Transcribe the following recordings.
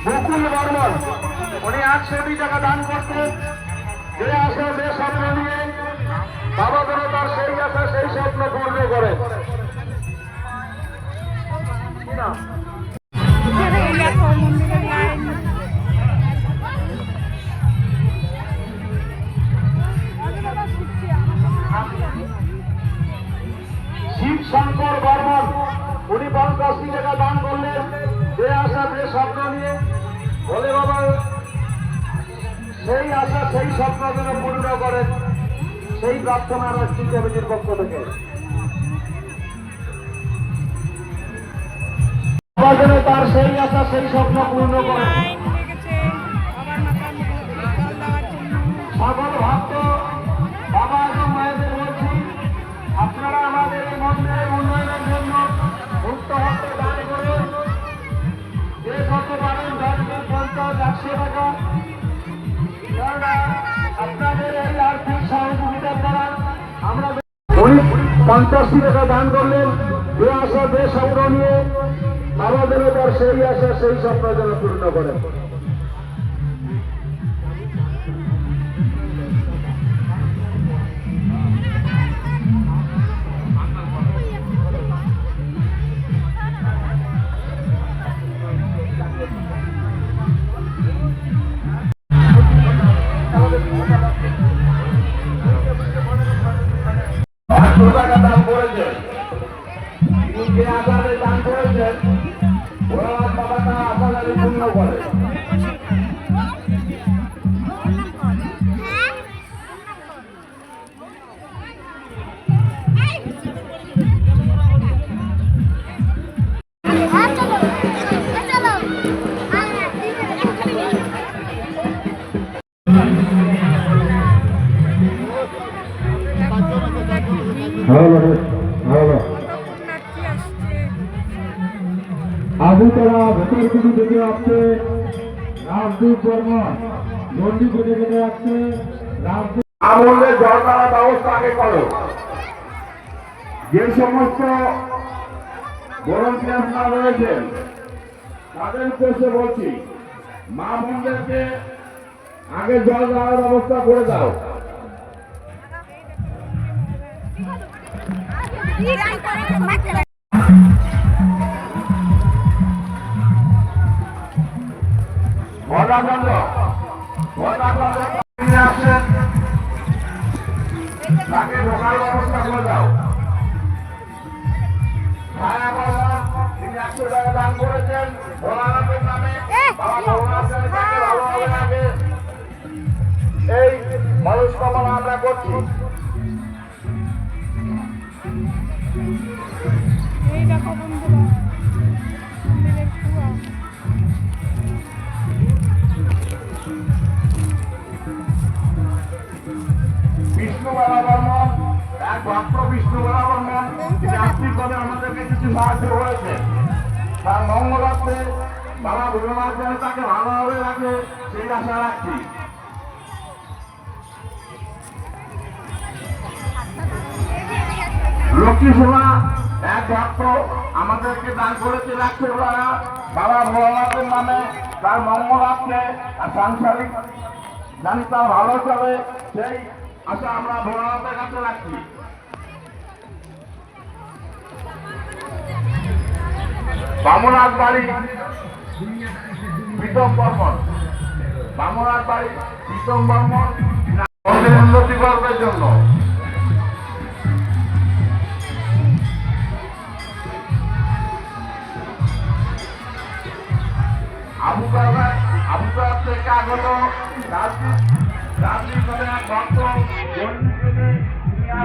বকুল বর্মন উনি 100 টাকা দান করতেন, যে আশা যে স্বপ্ন নিয়ে বাবা যেন তার সেই আশা সেই স্বপ্ন পূর্ণ করেন। শিব শঙ্কর বর্মন উনি 50 টাকা দান করলেন, যে আশা যে স্বপ্ন নিয়ে বলে বাবা সেই আশা সেই স্বপ্ন যেন পূর্ণ করেন, সেই প্রার্থনা রাষ্ট্রীয় কমিটির পক্ষ থেকে যেন তার সেই আশা সেই স্বপ্ন পূর্ণ করেন। সকল ভক্ত বাবা এবং মায়েদের বলছি, আপনারা আমাদের এই মন্দিরের উন্নয়নের জন্য মুক্ত হস্তে দান করুন। যে যত পারেন 10, 50, 100 টাকা, কেননা আপনাদের এই আর্থিক সহযোগিতার দ্বারা আমরা 50 টাকা দান করলেন, যে আশা যে স্বপ্ন নিয়ে বাবা যেন তার সেই আশা সেই স্বপ্ন যেন পূর্ণ করেন। টাকা দান করেছেন, যে আশাতে দান করেছেন ওরা বাবা তা আশাদারি পূর্ণ করে। আবুতলা ভেতরগুলি থেকে আসছে রাজদীপ বর্মন, গন্ডি কেটে কেটে আসছে রাজদীপ। আমাদের জল দেওয়ার ব্যবস্থা আগে করো। যে সমস্ত ভলান্টিয়ার না রয়েছেন তাদের উদ্দেশ্যে বলছি, মা বোনদেরকে আগে জল দেওয়ার ব্যবস্থা করে দাও। তাকে ঢোকার ব্যবস্থা করে দাও। তিনি 100 টাকা দান করেছেন ভোলানাথের নামে। এই মানুষ কামনা আমরা করছি। এই দেখো বন্ধুরা বিষ্ণুবালা বর্মন, এক ভক্ত বিষ্ণুবালা বর্মন আর্থিকভাবে আমাদেরকে কিছু সাহায্য করেছে। তার মঙ্গলার্থে বাবা ভোলানাথ যেন তাকে ভালোভাবে রাখে সেই আশা রাখছি। লক্ষ্মী সেবা এক ভক্ত আমাদেরকে দান করেছে 100 টাকা বাবা ভোলানাথের নামে। তার মঙ্গলার্থে সাংসারিক জানি তার ভালো চলে সেই আশা আমরা ভোলানাথের কাছে রাখছি। বামুনাথ বাড়ি প্রীতম বর্মন, বামুনাথ বাড়ি প্রীতম বর্মন উন্নতি করবার জন্য আবু থেকে আগত রাজনীতি ভক্ত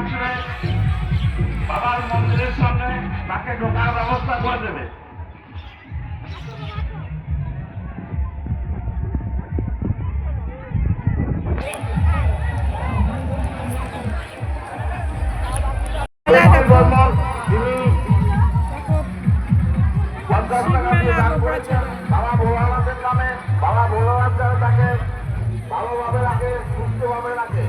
আসবে বাবার মন্দিরের সামনে তাকে ঢোকার ব্যবস্থা করে দেবে। বাবা ভোলানাথের নামে বাবা ভোলানাথ তাকে ভালোভাবে রাখে, সুস্থভাবে রাখে।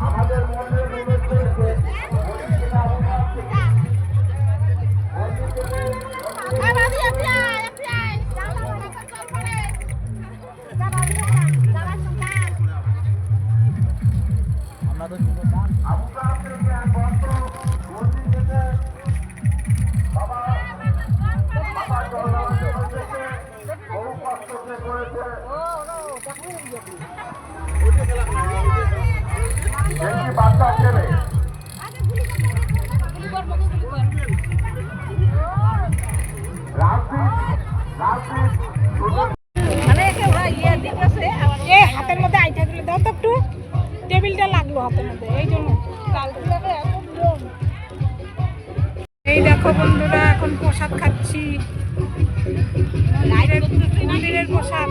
আমাদের মন্দিরে প্রবেশ করেছে বাচ্চা ছেলে হাতের মধ্যে আইটা গুলো দাও তো একটু, টেবিলটা লাগলো হাতের মধ্যে এই জন্য। এই দেখো বন্ধুরা এখন প্রসাদ খাচ্ছি, মন্দিরের প্রসাদ।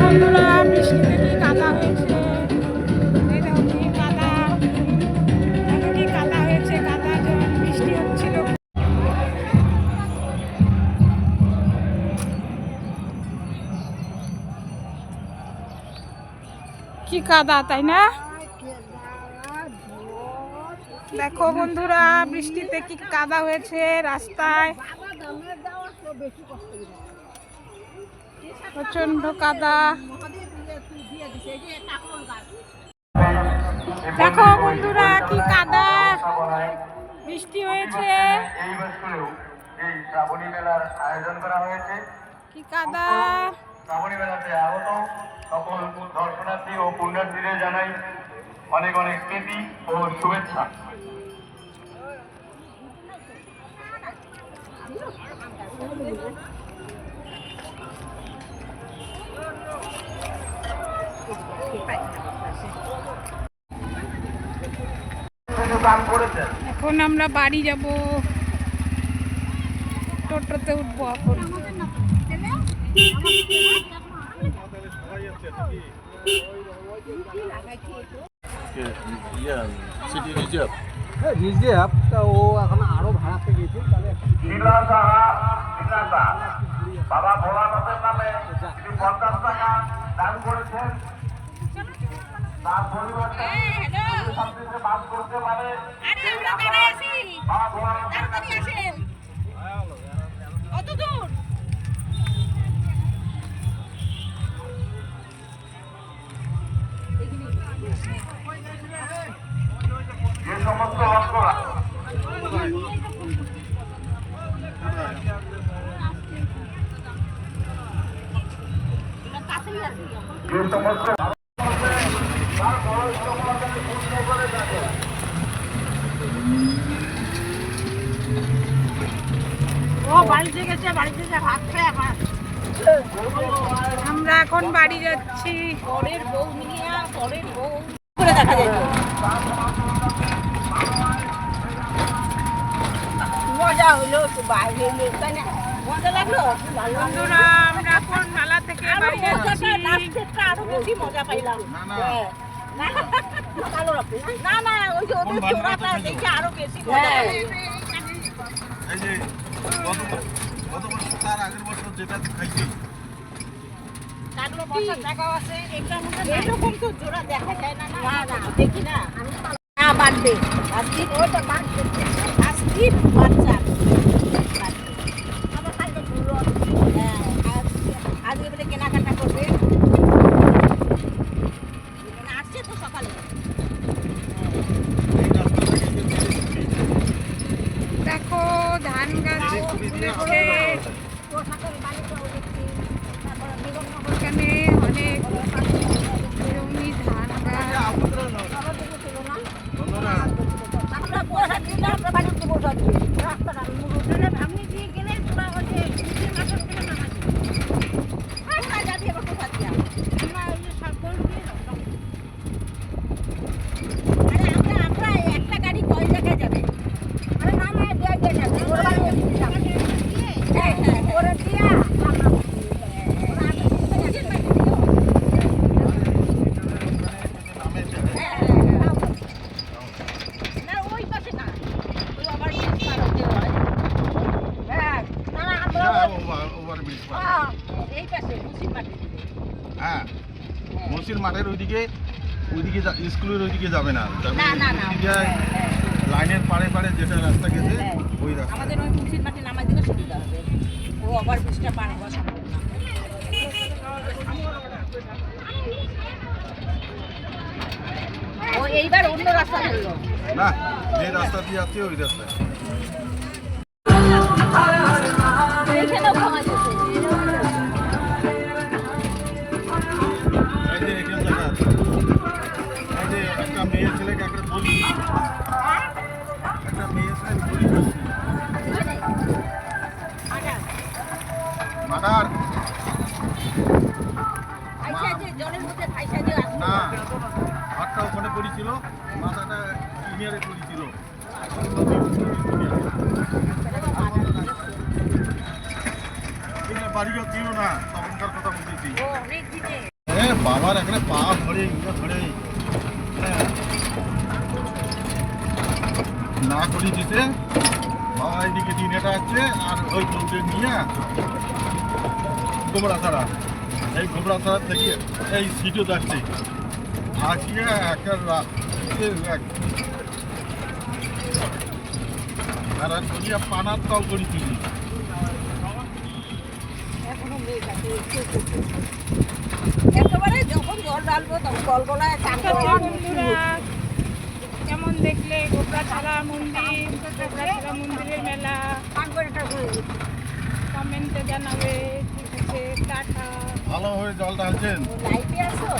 বন্ধুরা বৃষ্টিতে কি কাদা হয়েছে, এই দেখো কি কাদা, কি কাদা হয়েছে, কাদা যখন বৃষ্টি হচ্ছিল। কি কাদা তাই না? দেখো বন্ধুরা বৃষ্টিতে কি কাদা হয়েছে রাস্তায়, প্রচন্ড কাদা। দেখো বন্ধুরা কি কাদা, বৃষ্টি হয়েছে, এই বছরেও এই শ্রাবণী মেলার আয়োজন করা হয়েছে। কি কাদা। শ্রাবণী মেলাতে আগত সকল দর্শনার্থী ও পুণ্যার্থীদের জানাই অনেক অনেক প্রীতি ও শুভেচ্ছা। এখন আমরা বাড়ি যাব, টোটোতে উঠবো এখন। রিজার্ভ তা ও এখন আরো ভাড়াতে গেছে, তাহলে বাবা ভোলানাথের নামে 50 টাকা দান করেছেন। তার পরিবারটা সবকিছু বাদ করতে পারে। বাবা ভোলানাথের কাছে যে সমস্ত ভক্তরা যে সমস্ত আমরা এখন বাড়ি যাচ্ছি। পরের বউ নিয়ে পরের বউ করে দেখা যায় মজা হলো, তো বাইরে হলো, তাই না? মজা লাগলো। বন্ধুরা আমরা এখন মেলা থেকে বাড়ি যাচ্ছি। আরো বেশি মজা পাইলাম। কালো রকম না না ওই যে ওদের জোড়াটা দেখে আরো বেশি মজা হ্যাঁ। লাগে। এই যে গত বছর তার আগের বছর যেটা খাইছি কাটলো বসার জায়গাও আছে এরকম তো জোড়া দেখা যায় না না না দেখি না আমি না বাড়বে আজকে ওইটা বাড়বে আজকে বাচ্চা আমার খাইতে পুরো হ্যাঁ আজ এবারে কেনাকাটা করবে আসছে তো সকালে দেখো ধান গাছ উঠেছে পোশাকের বাড়িতেও দেখছি তারপরে বিরমনগর এখানে অনেক বেরঙি ধান গাছ আমরা পোশাক দিলে আমরা বাড়িতে বসে আছি রাস্তাটা হোটেলে ভাঙনি দিয়ে গেলে পুরা হচ্ছে নিজের মাথার উপরে নামাজি আমরা যাবি এবার কোথা দিয়ে আমরা ওই যে সকল দিয়ে আরে আমরা একটা গাড়ি কয় জায়গায় যাবে আরে না না দিয়ে যাবে ওর বাড়ি যাবে হ্যাঁ হ্যাঁ ওরা দিয়া আমরা নিজের বাড়ি না ওই পাশে না ওই আবার পার হতে হয় হ্যাঁ না না আমরা ওভার ব্রিজ এই পাশে মুসির মাটি হ্যাঁ মসির মাঠের ওইদিকে স্কুলের ওইদিকে যাবে না যাবে না, না, না। ওইদিকে লাইনের পাড়ে পাড়ে যেটা রাস্তা গেছে ওই রাস্তা আমাদের ওই মুসির মাটি নামাই দিলে সুবিধা হবে ও আবার বৃষ্টিটা পার হওয়া সম্ভব না ও এইবার অন্য রাস্তা ধরলো না যে রাস্তা দিয়ে যাচ্ছে ওই রাস্তায় এখানেও কমা যেত এই যে এখানে জায়গা আছে এই যে একটা মেয়ে ছেলেকে একটা বলি একটা মেয়ে ছেলে বলি করছি মাদার আইসা যে জলের মধ্যে ফাইসা যে আসছে না হাতটা ওখানে পড়েছিল মাথাটা ইনিয়ারে পড়েছিল বাড়িও ছিল না তখনকার কথা বলতেছি ও অনেক দিনে বাবার এখানে পা ধরে ইয়ে ধরে হ্যাঁ। না করে দিতে বাবা এদিকে দিনেটা আছে আর ওই দৌড়ে নিয়ে গোবরাছাড়া এই গোবরাছাড়া থেকে এই সিটও যাচ্ছে আসিয়ে একটা আর করিয়া পানার তাও করেছি এখনো মেঘ আছে একেবারে যখন জল ঢালবো তখন গলগলায় কান আচ্ছা বন্ধুরা কেমন দেখলে গোবরাছড়া মন্দির গোবরাছড়া মন্দিরের মেলা কান করে একটা কমেন্টে জানাবে ঠিক আছে টাটা ভালো হয়ে জল ঢালছেন লাইটে আসো